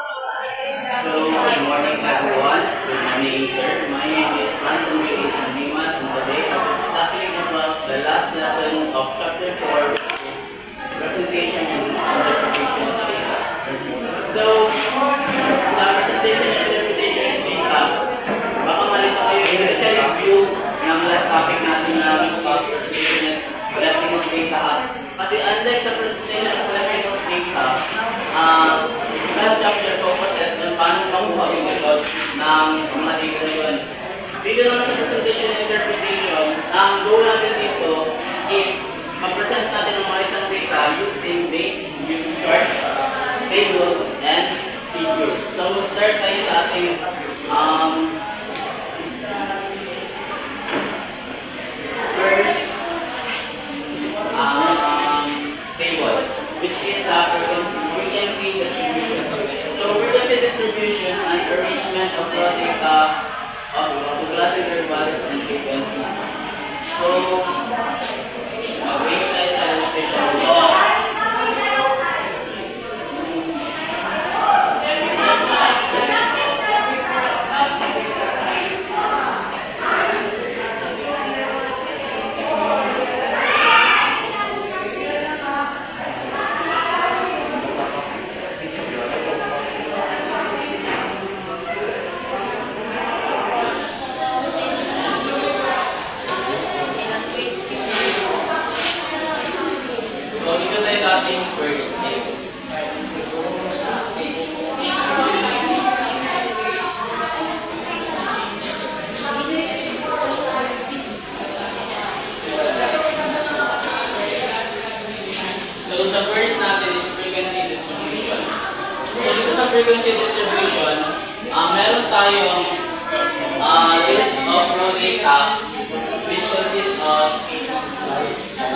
So, good morning everyone. Good morning, sir. My name is Anthony Isanimas, and today I will be talking about the last lesson of chapter 4, which is presentation and interpretation of data. So, the presentation and interpretation of data, baka malito kayo i-review ng last topic natin na presentation and collecting of data. Kasi unlike sa presentation and collecting of data, that chapter focuses on paano makuha yung result ng mga data yun. Dito naman sa presentation and interpretation, ang goal natin dito is mag-present natin ang mga isang data using charts, tables, and figures. So, we'll start tayo sa ating first table, which is the frequency distribution. So, frequency distribution and arrangement of the data of the class intervals and frequency. So, wait tayo sa illustration. So, sa first natin is frequency distribution. So, dito sa frequency distribution, meron tayong list of raw data which consists of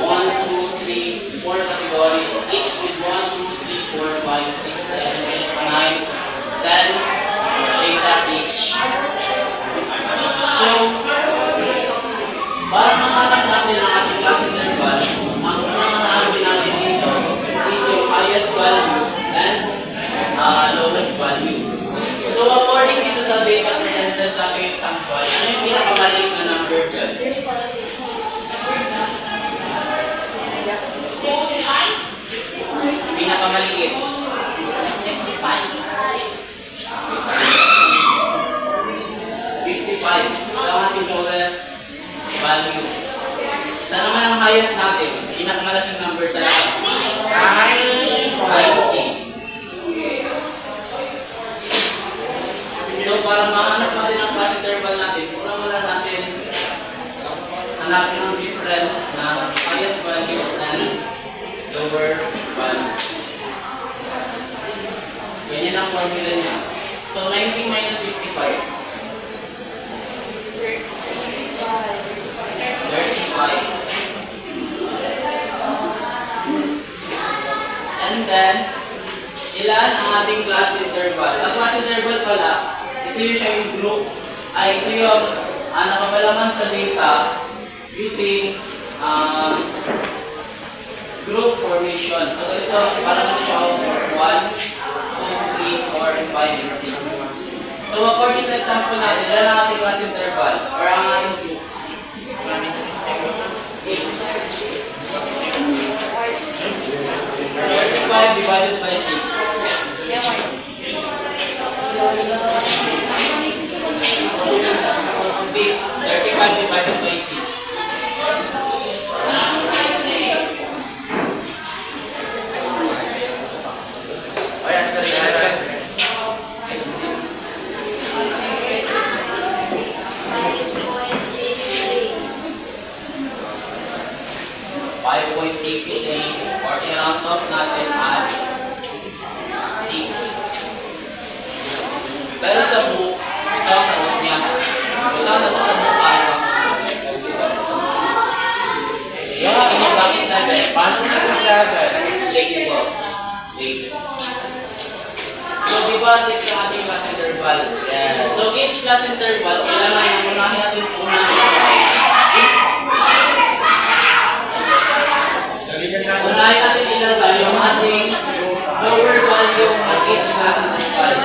1, 2, 3, 4 categories, each with 1, 2, 3, 4, 5, 6, 7, 8, 9, 10 data each. So, para mahanap natin ang ating class interval, ang unang hanapin natin dito is yung highest value and lowest value. So, according dito sa data presented sa aking example, ano yung pinakamaliit na number dyan? Pinakamaliit. 55. Ito ang ating lowest value. Saan naman ang highest natin? Pinakamalaking number sa lahat. 90. So, para mahanap natin ang class interval natin, una muna natin hanapin ang difference na highest value and lower value. Ganyan ang formula niya. So, 90 minus 55. 35. And then, ilan ang ating class interval? Ang class interval pala, ito yung siya yung group, ito yung nakapalaman sa data using group formation. So, ito, parang siya 1, 2, 3, 4, 5, and 6. So, according sa example natin, ilan ang ating class intervals or ang ating groups? 6. 35 divided by 6. 35 divided by 6. Ayan, sa 5.83 or i-round off natin as 6. Pero sa book, ito ang sagot niya. Ito ang sagot ng book ay yung akin yung bakit 7. Paano sa 7? It's J equals. So, di ba 6 ang ating class interval? Yeah. So, each class interval, kailangan yung unahin natin is unahin natin ilan value yung ating lower value ng each class interval.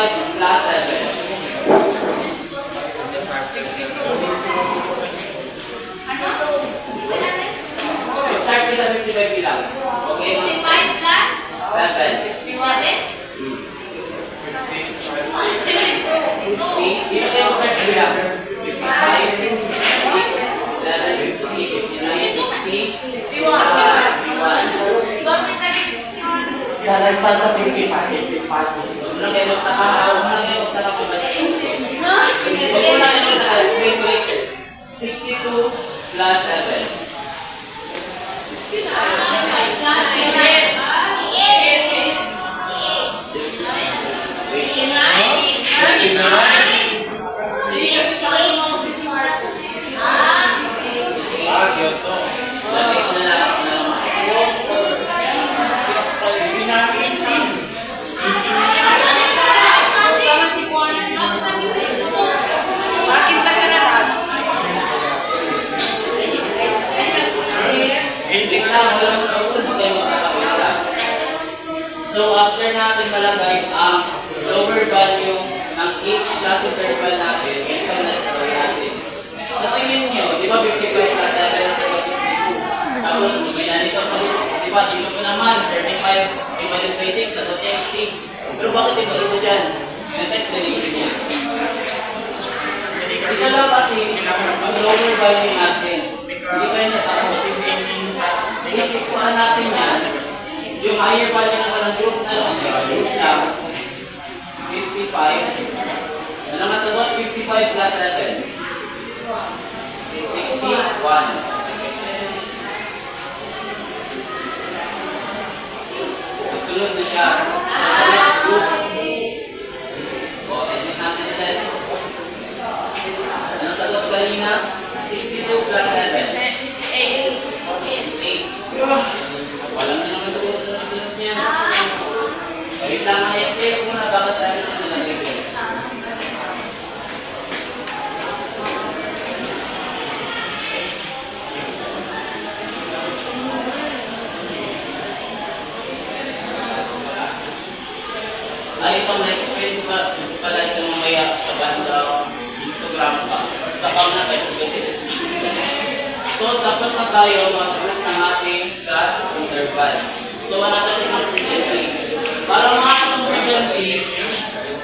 plus 7. Start with 75 bilang. Okay? 7. 60. Sino kayo start bilang? 55, 6, 7, 60, 59, 60, 61. Siya nagsan sa 55. Huwag mo lang kayo magtaka kung ba't ito. Huwag mo lang kayo magtaka. 62 plus 7. So after natin malagay ang lower value ng each class interval natin, ito na gawin natin. Natingin nyo, di ba 55 plus 7 is equal to 62? Tapos, ginanito pa rin, di ba, sino po naman, 35 divided by 6, sa total 6. Pero bakit iba-iba dyan? Yung text na nilin niya. Ito lang kasi, ang lower value natin. Hindi kayo natapos. Ipikuhan natin yan. Yung higher value naman ng group na lang, group lang, 55. Ano nga sagot? 55 plus 7. 61. Sunod na siya. Sa next group. O, edit natin ulit. Ano sagot kanina? 62 plus 7. 68. Walang na naman sa sunod niya. Wait lang ang escape muna. Bakit sa akin naman nilagay ko? Ay, itong na-explain ko pala ito mamaya sa banda histogram pa. Sa pang na kayo. So, tapos na tayo mag-group ng ating class intervals. So, wala natin ang frequency. Para makakita ng frequency,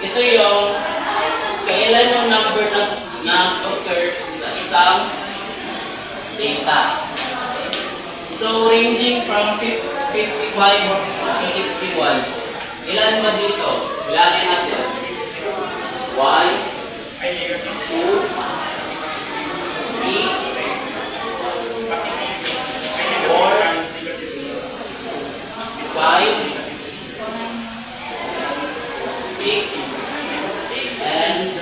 ito yung kailan yung number na occur sa isang data. So, ranging from 55 to 61. Ilan ba dito? Bilangin natin. 1, 2, 3, 4, 5, 6, and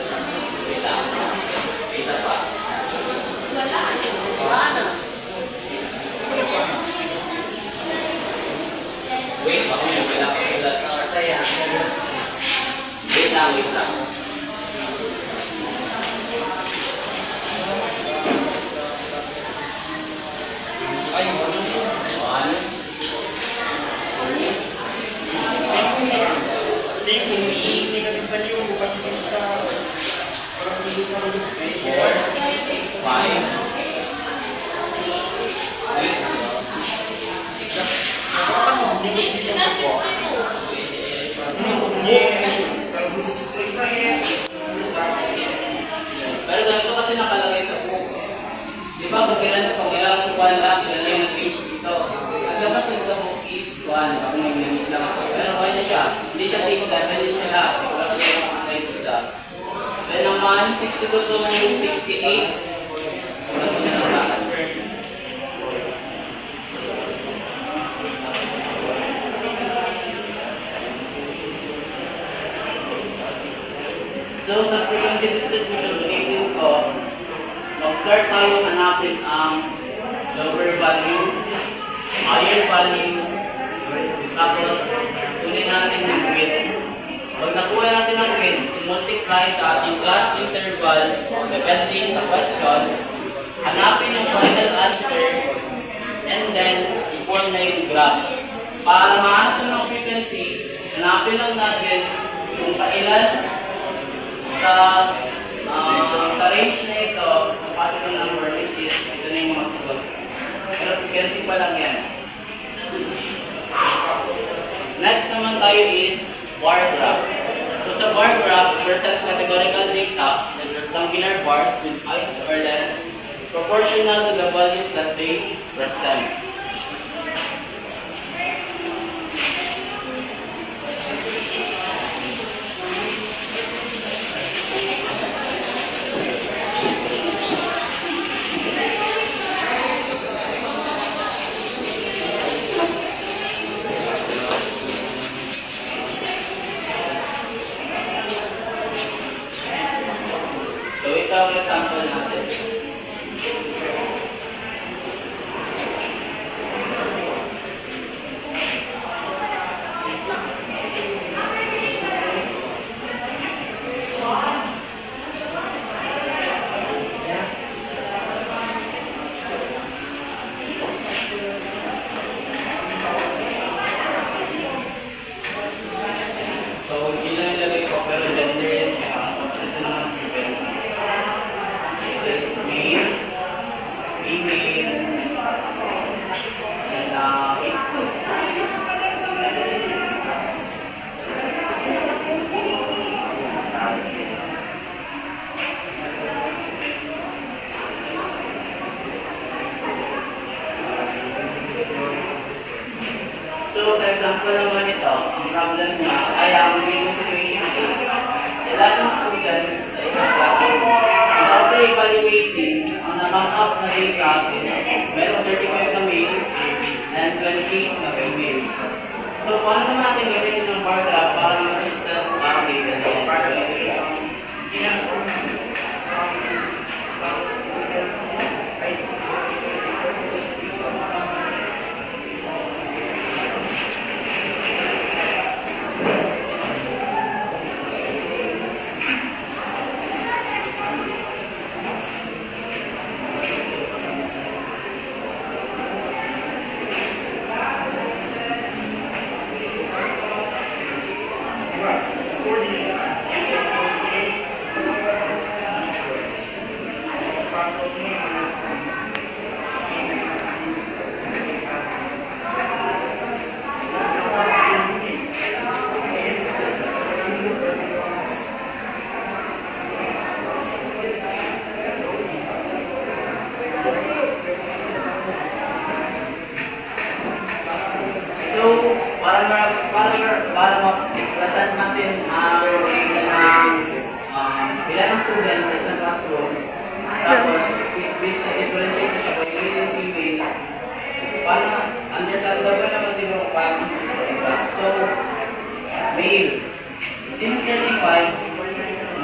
wait lang. Isa pa. Wait, baka may wala pa ulat. Wait lang, wait lang. Ay, 1, pero ganito kasi nakalagay sa book. Di ba, pag kailan ko, kailangan ko 1 lang, kailan yung nag-reach dito. Ang labas ng sa book is 1, ako nag-miss lang ako. Pero okay na siya. Hindi siya 6, 7, hindi siya lahat. Wala ko yung makakay isa. Then naman, 62 to 68. Wala ko na naman. So, sa frequency distribution, ulitin ko, mag-start tayo hanapin ang lower value, higher value, tapos kunin natin yung width. Pag nakuha natin ang width, multiply sa ating class interval, depending sa question, hanapin yung final answer, and then i-form na yung graph. Para mahanap ng frequency, hanapin lang natin kung kailan sa range na ito, ang possible number which is, ito na yung mga sagot. Pero principal pa lang yan. Next naman tayo is bar graph. So sa bar graph, presents categorical data in rectangular bars with heights or lengths proportional to the values that they present. So ito ang example natin. So, G lang ilagay ko, pero gender yan siya. Tapos ito naman ang defense. Ito is male, female, and so, sa example naman ito, ang problem niya ay ang given situation is a lot of students sa isang classroom. And after evaluating, ang na-count up na data is meron 35 na males and 20 na females. So, paano naman natin gamitin ng bar graph para mag-consistent ang data na yan? So, para ma-present natin ang ilan ng students sa isang classroom, tapos which na-differentiate sa male and female, para understandable naman siguro paano iba. So, male, since 35,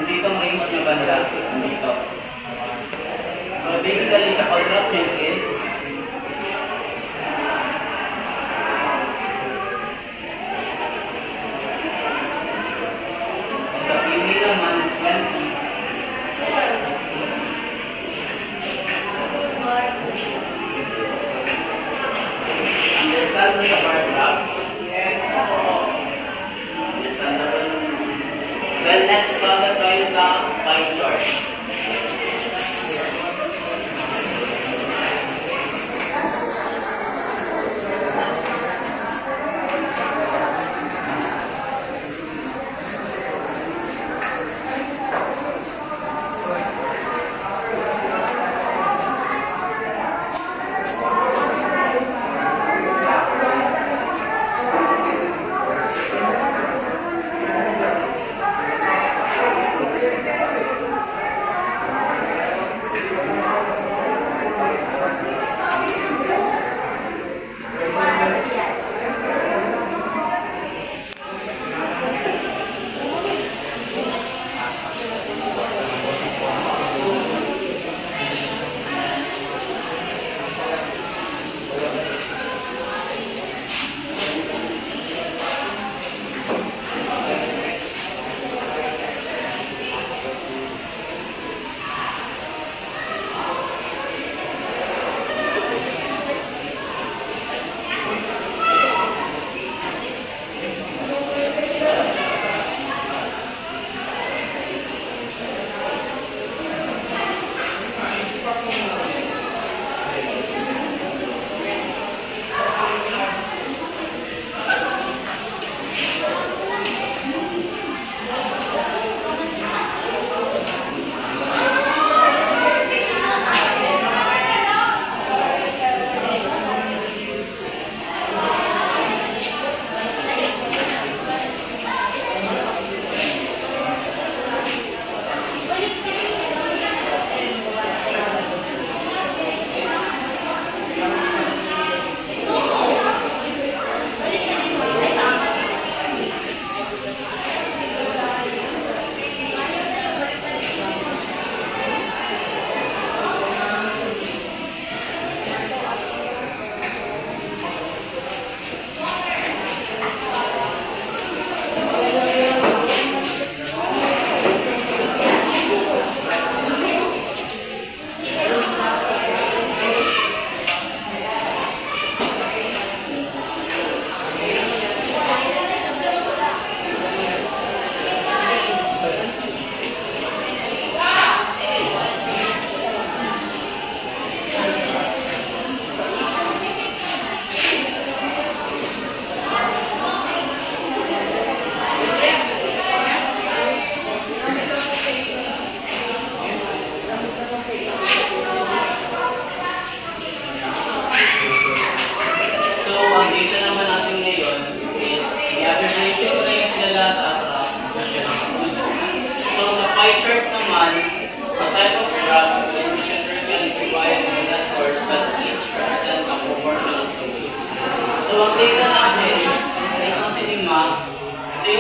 dito ang range niya banda is dito. So, basically, sa pag-graph niya is sa female naman is 20. Understand mo sa bar graph? Understandable. Well, next bago tayo sa pie chart.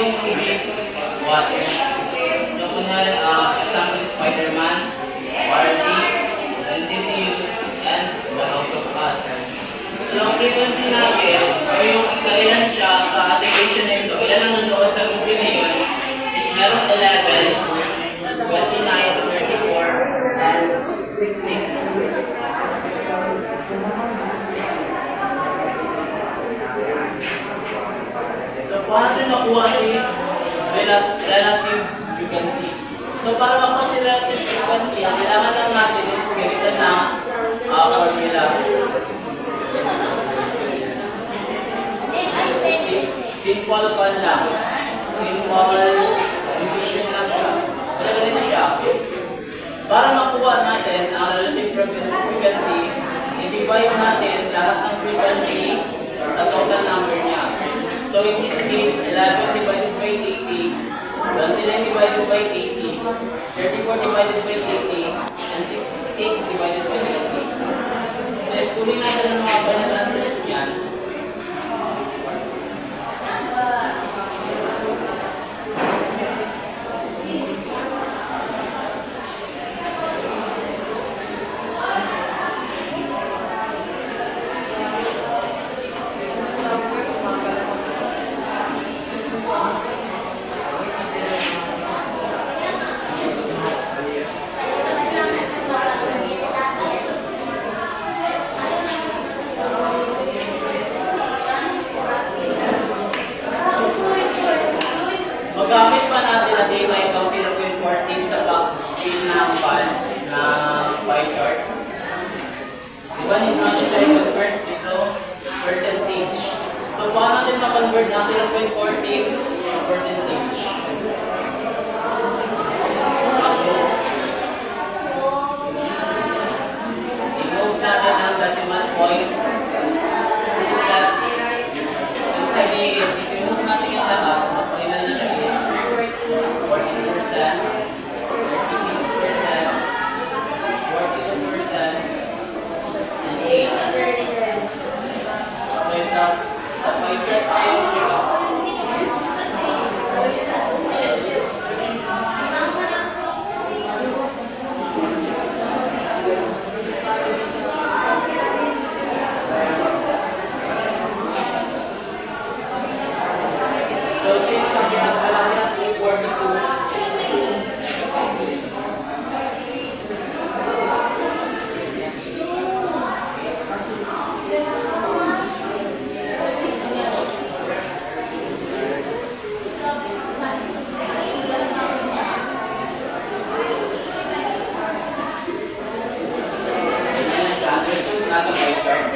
yung movies, watch. So, kunwari, example, Spider-Man, Barbie, Insidious, and The House of Us. So, ang frequency natin, o yung kailan siya sa station na ito, ilan ang nanonood sa movie na yun, is meron 11, 29, 34, and 6. So, paano natin makuha si relative frequency? So, para makuha si relative frequency, ang kailangan lang natin is ganito na formula. Simple pan lang. Simple division lang siya. Pero ganito siya. Para makuha natin ang relative frequency, i-divide natin lahat ng frequency sa total number niya. So in this case, 11 divided by 80, 29 divided by 80, 34 divided by 80, and 6 divided by 80. So if kunin natin ang mga final answers niyan, magamit pa natin na data itong 0.14 sa pag-fill ng pan na pie chart. Diba nito natin siya i-convert ito percentage. So paano natin ma-convert ng 0.14 sa percentage? I-note natin ang decimal point. Ibig sabihin, i-move natin yung lahat, magpailan na siya is 14%, 36%, 42%, and 8%. So sa pie chart tayo siya. So since ang pinagkalaki natin is 42, nasa pie chart.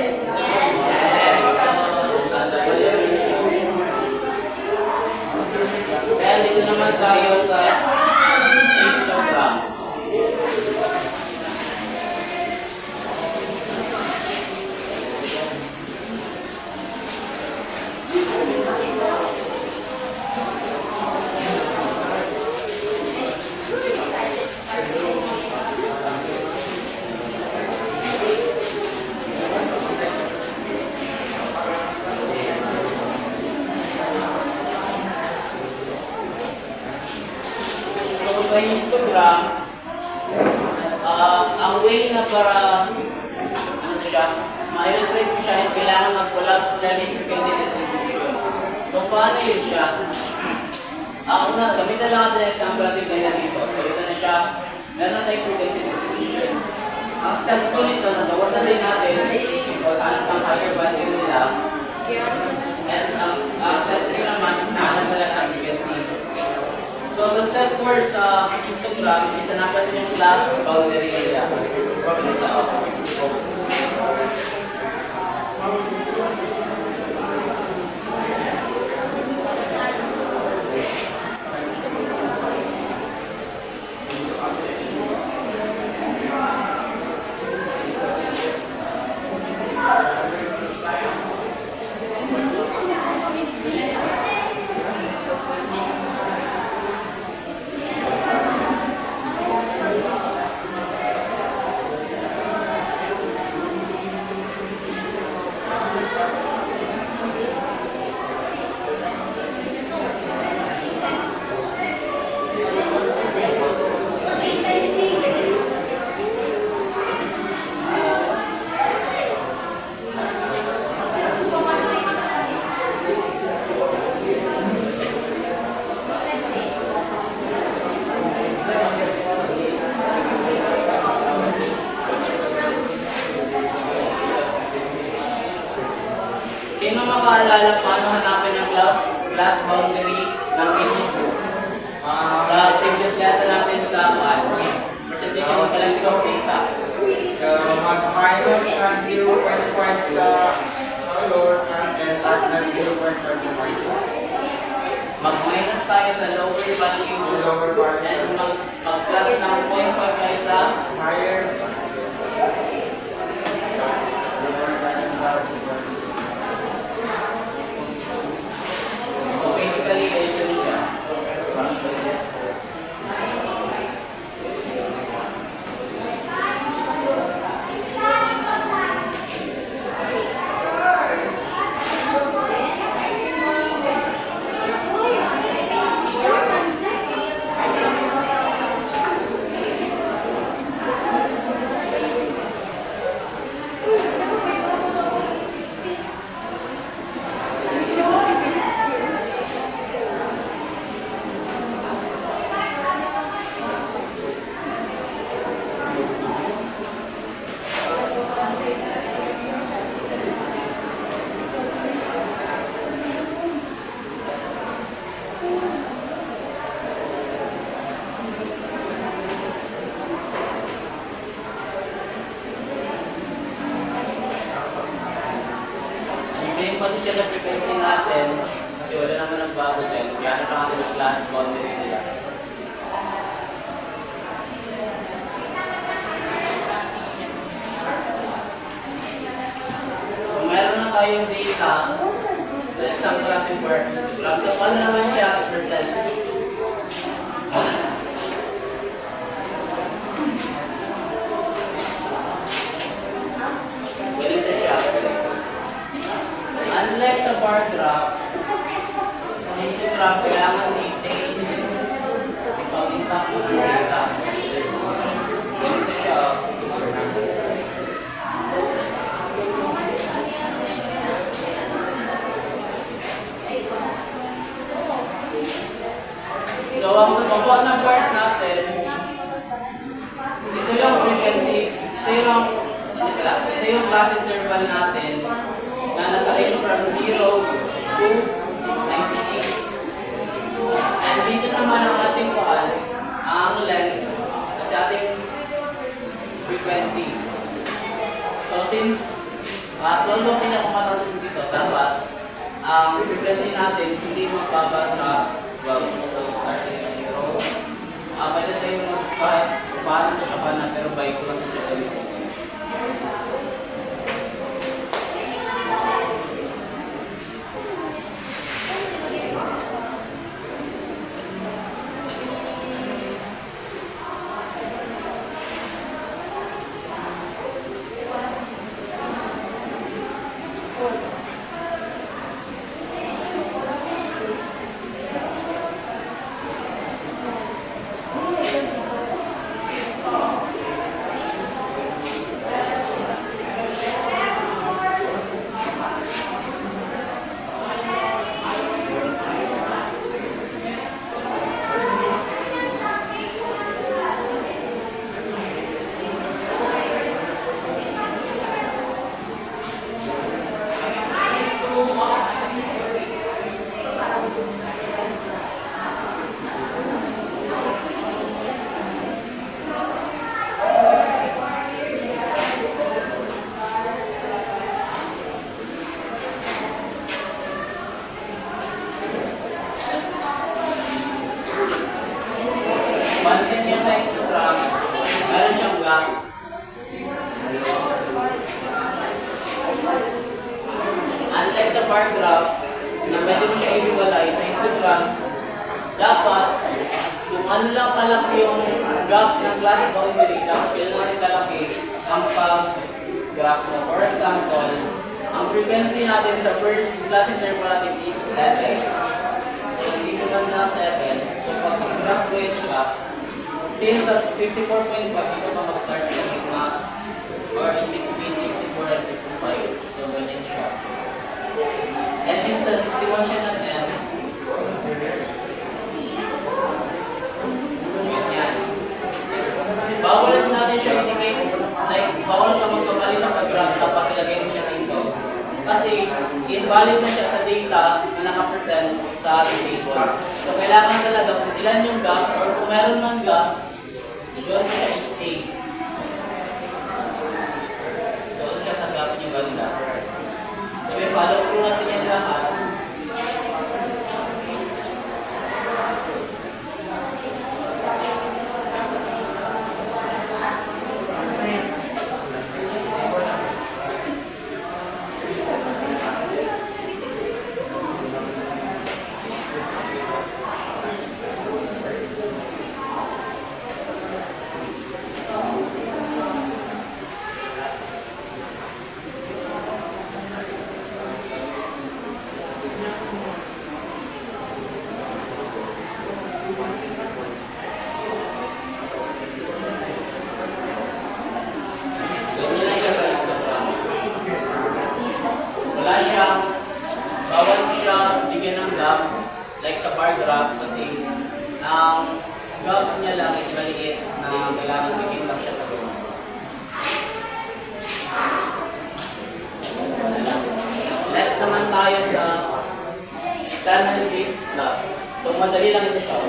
Kaya dito naman tayo sa histogram. So sa histogram, ang way na para siya, ma-illustrate ko siya is kailangan mag-collapse relative frequency distribution. So paano yun siya? Una, gamitan lang natin ang example natin ganyan dito. So ito na siya, meron na tayong frequency distribution. Ang step 2 nito, nagawad na rin natin is kung hanap ang higher value nila. And ang step 3 naman is nahanap na lang ang frequency. So sa step 4 sa histogram, isa natin yung class boundary area. Problem sa maalala paano hanapin ang class boundary ng HQ. Sa previous lesson natin sa presentation ng collective of data. So, mag-minus ng 0.5 sa lower front and at ng 0.35. Mag-minus tayo sa lower value Lower value. and mag-plus ng 0.5 tayo sa Higher. so basically ito siya. Same pa siya na frequency natin kasi wala naman nagbago dyan. Kaya na natin ang class boundary nila. So meron na tayong data sa isang graphic work. So paano naman siya i-present? Ganito siya. Unlike sa bar graph, sa histogram, kailangan i-take pag-impact ng data. Ito siya. So, ang sa baba ng part natin, ito yung frequency, ito yung class interval natin na naka-range from 0 to 96. And dito naman ang ating kuhan, ang length kasi ating frequency. So since 12 ang pinakamataas dito, dapat ang frequency natin hindi mababa sa 12. So starting 0. Pwede tayo mag-cut, paano ito siya pa na, pero by ko lang ito siya ulit. Pansin niyo sa histogram, meron siyang gap. Unlike sa bar graph, na pwede mo siya i-visualize sa histogram, dapat kung ano lang kalaki yung graph ng class boundary, dapat kailangan rin kalaki ang pag-graph mo. For example, ang frequency natin sa first class interval natin is 7. So, dito lang na 7. So, pag graph ko yung siya, since sa 54.5, dito pa mag-start sa gitna or in between 54 and 55. So, ganyan siya. And since sa 61 siya na 10, yan. Bawal natin siya integrate. Bawal ka magkamali sa pag-graph, dapat ilagay mo siya dito. Kasi, in valid na siya sa data na nakapresent sa ating table. So, kailangan talaga kung ilan yung gap or kung meron ng gap, doon siya i-stay. Doon siya sa gap yung banda. So, follow po natin yan lahat. Ganyan lang siya sa histogram. Wala siyang, bawal siya bigyan ng gap, like sa bar graph, kasi ang gap niya lang is maliit na kailangan bigyan lang siya sa gap. Next naman tayo sa standard sheet plot. So, madali lang ito siya.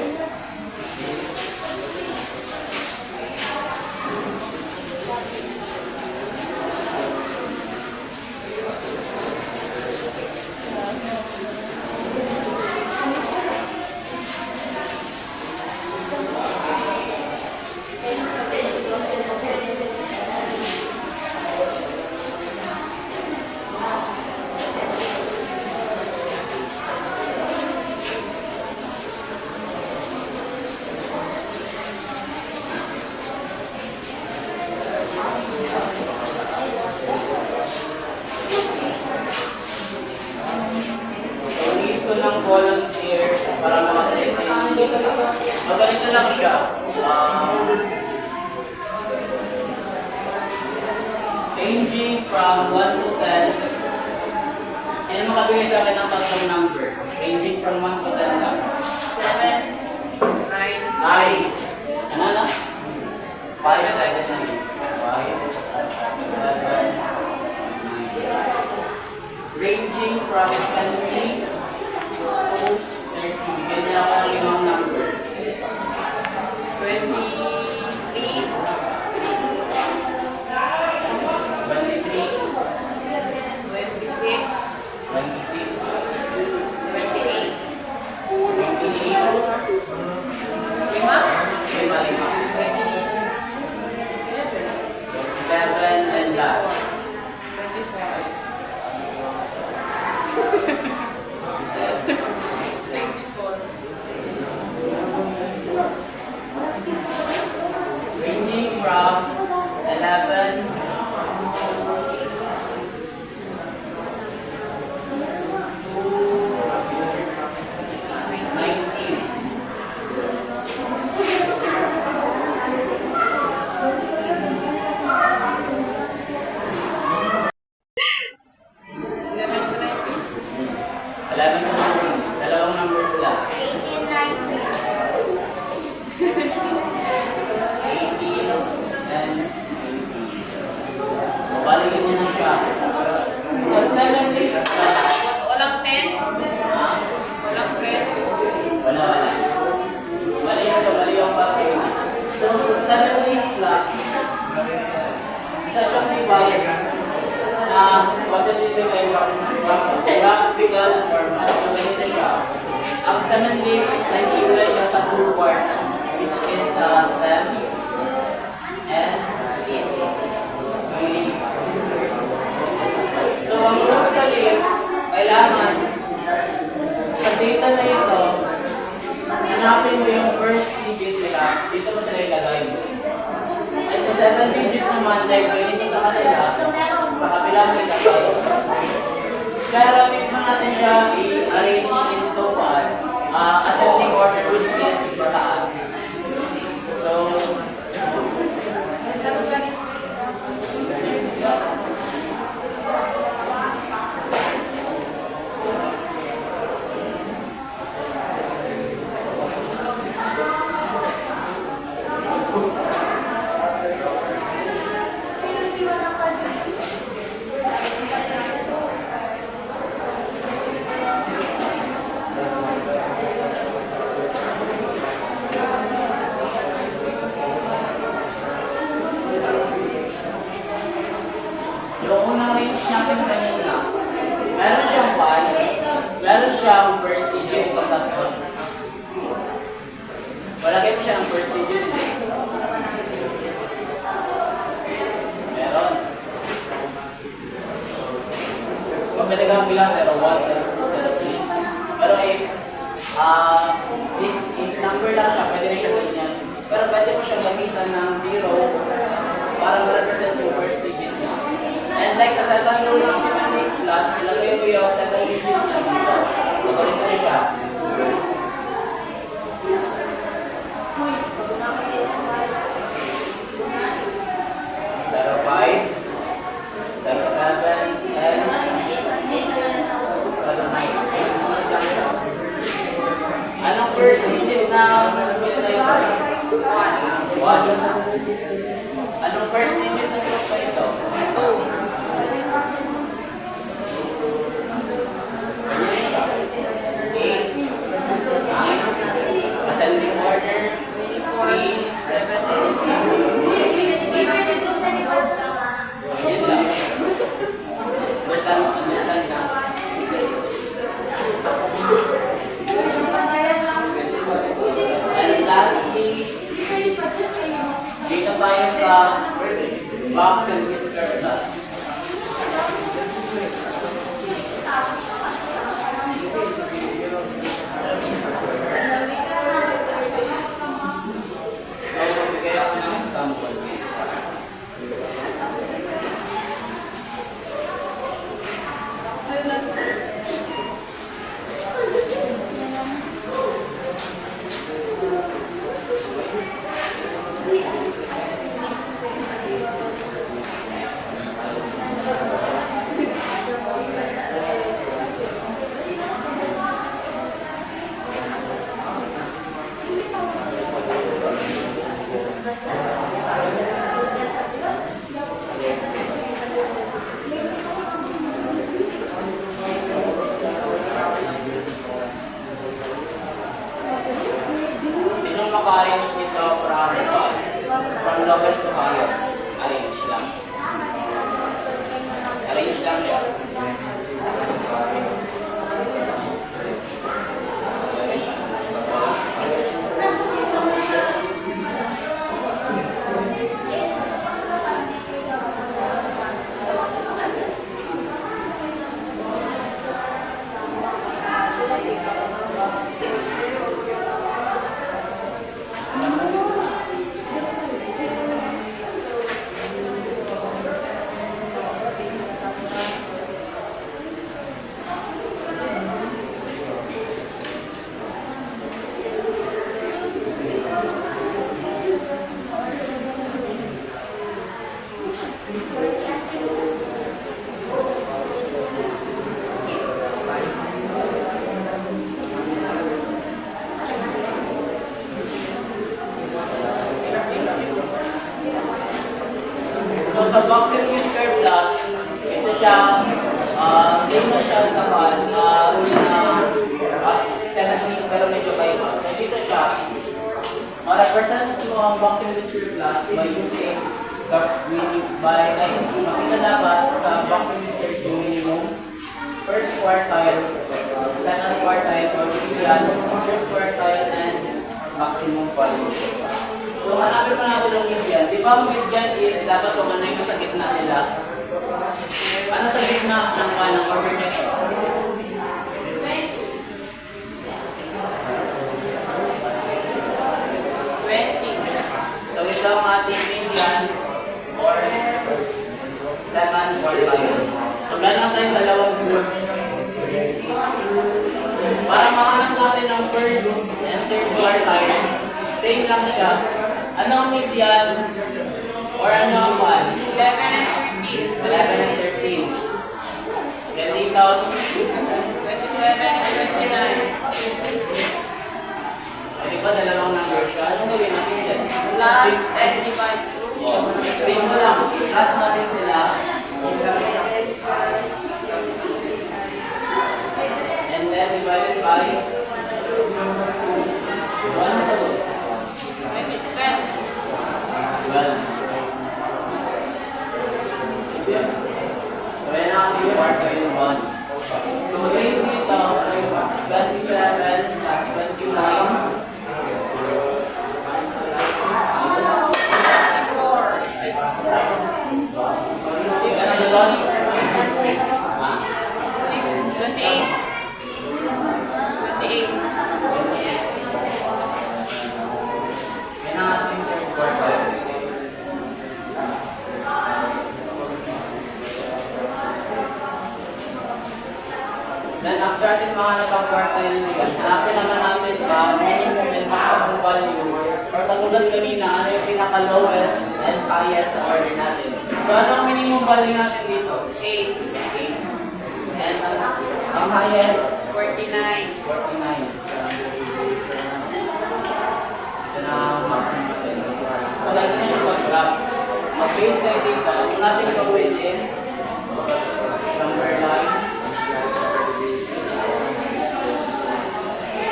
So, need ko ng volunteer para makasaya yung magaling na lang siya. Ranging from 1 to 10. Ano makabigay sa akin ng tatlong number? Ranging from 1 to 10 lang. 7, 9, 9. Ano na? 5, 7, 9. 5, 7, 9. Ranging from 20 to 30. Bigyan niya ako ng limang number. 23, 23, 26, 26, 28, 28, 7, and last. 25, Ranging from 11 to 19. Dalawang numbers lang. 18 and 19. Baligin niya na siya. So, 7 walang 10, ha? walang 10, Wala. Mali yan siya, mali yung pattern. So, sa 7 flat, sa siyang device, what did you say graphical format. So, ganito siya. Ang stem leaf is nag-iulay siya sa 2 parts, which is stem and leaf. So, ang group sa leaf, kailangan sa data na ito, hanapin mo yung first digit nila, dito mo sila ilagay. At yung second digit naman, like dito sa kanila, sa kabila mo ilagay. Kaya rapid mo natin siya i-arrange into ascending order, which is pataas. So, na-teach natin kanina, meron siyang 1, meron siyang first digit o tatlo. Walagay mo siya ng first digit. Meron. Kung pwede kang bilang 0, 1, 0, 3. Pero if number lang siya, pwede na siya ganyan. Pero pwede mo siya gamitan ng 0 para ma-represent yung first digit niya. And like sa second rule ng semantic slot, ilagay mo yung second digit niya dito. Tutuloy ko na siya. 05, 07, and 09. Anong first digit na group na ito? 1. Anong first digit na group na ito? 8, 9, ascending order, 3, 7, 8. Understand na? And lastly, dito tayo sa box and whisker class. So, magbigay ako ng example. Sinong maka-arrange nito from lowest to highest? Arrange lang. Arrange lang siya. So sa box and whisker plot, ito siya, same na siya sa rule na technically pero medyo kaiba. So dito siya, ma-represent mo ang box and whisker plot by using makita dapat sa box and whisker yung minimum, first quartile, second quartile, third quartile, and maximum value. So, hanapin pa natin ang median. Di ba ang median is dapat kung ano yung sa gitna nila? Ano sa gitna ng order nito? 20. So, ito ang ating median or 7 quartile. So, gano'n tayong dalawang group. Para makahanap natin ang first and third quartile, same lang siya. Ano ang median? Or ano ang 1? 11 and 13. 11 and 13. Then dito, 27 and 29. di ba dalawang number siya? Anong gawin natin dyan? Plus and divide. Same mo lang. Plus natin sila. And then divided by 1 sa both. 20. Well, so yan 21. So, same dito, 27 plus 29. Ano sa doon? 28. 28. Yan ang ating third quarter. Then after natin mahanap ang quartile na yun, hanapin naman natin minimum and maximum value. Or katulad kanina, ano yung pinaka-lowest and highest order natin. So ano ang minimum value natin dito? 8. 8. And ang highest? 49. 49. Ito na ang maximum natin. So lagi na siya mag-graph. Mag-base tayo dito, ang natin gawin is number line.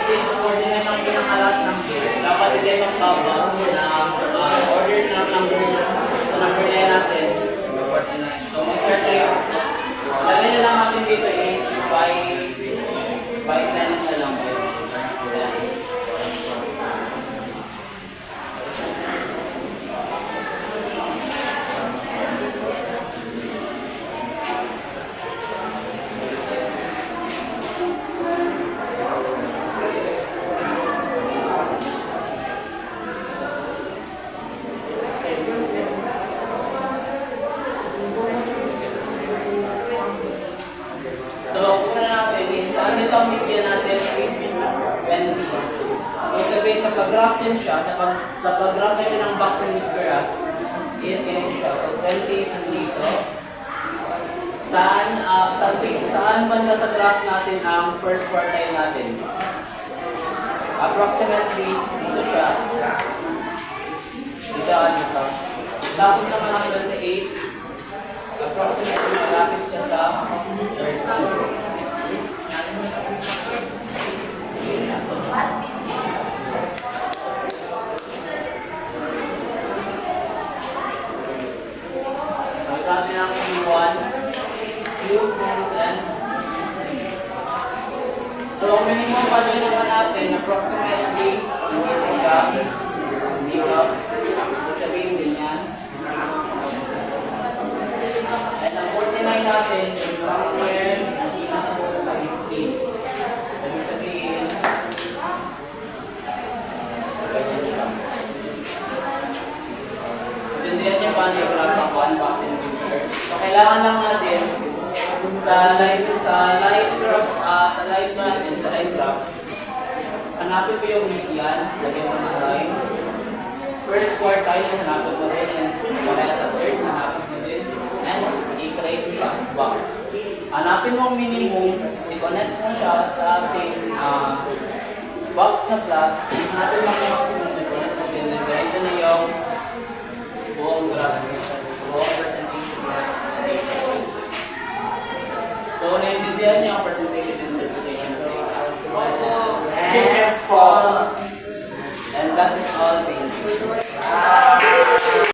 Since 49 ang pinakalas number, dapat i-take ang baba ng order ng number sa number line natin, 49. So mag-start tayo. Lagi na lang natin dito is by 10 na lang. So, una natin is, saan ito ang bigyan natin? 20. So, sabihin sa pag-graph din siya, sa pag-graph natin ng box and whisker is ganito siya. So, 20 is nandito. Saan banda sa graph natin ang first quartile natin? Approximately, dito siya. Dito. Tapos naman ang 28. Approximately, malapit siya sa 30. Natin ang Q1, Q2, and so, minimum value naman natin, approximately, dito, sabihin din yan. And ang 49 natin is somewhere sa 15. Ibig sabihin, ganyan siya. Tindihan niya paano yung graph ng one box and whisker. So, kailangan lang natin sa line line and sa line graph, hanapin ko yung median, lagyan mo ng line. First quartile, hanapin mo rin, and kaya sa third, hanapin mo this, and i-create mo siya as box. Hanapin mo ang minimum, i-connect mo siya sa ating box na flat, hanapin mo ang maximum, i-connect mo din, and ganito na yung buong graph, buong presentation na. So, naiintindihan niyo ang presentation and interpretation. Yes po. And that is all. Thank you.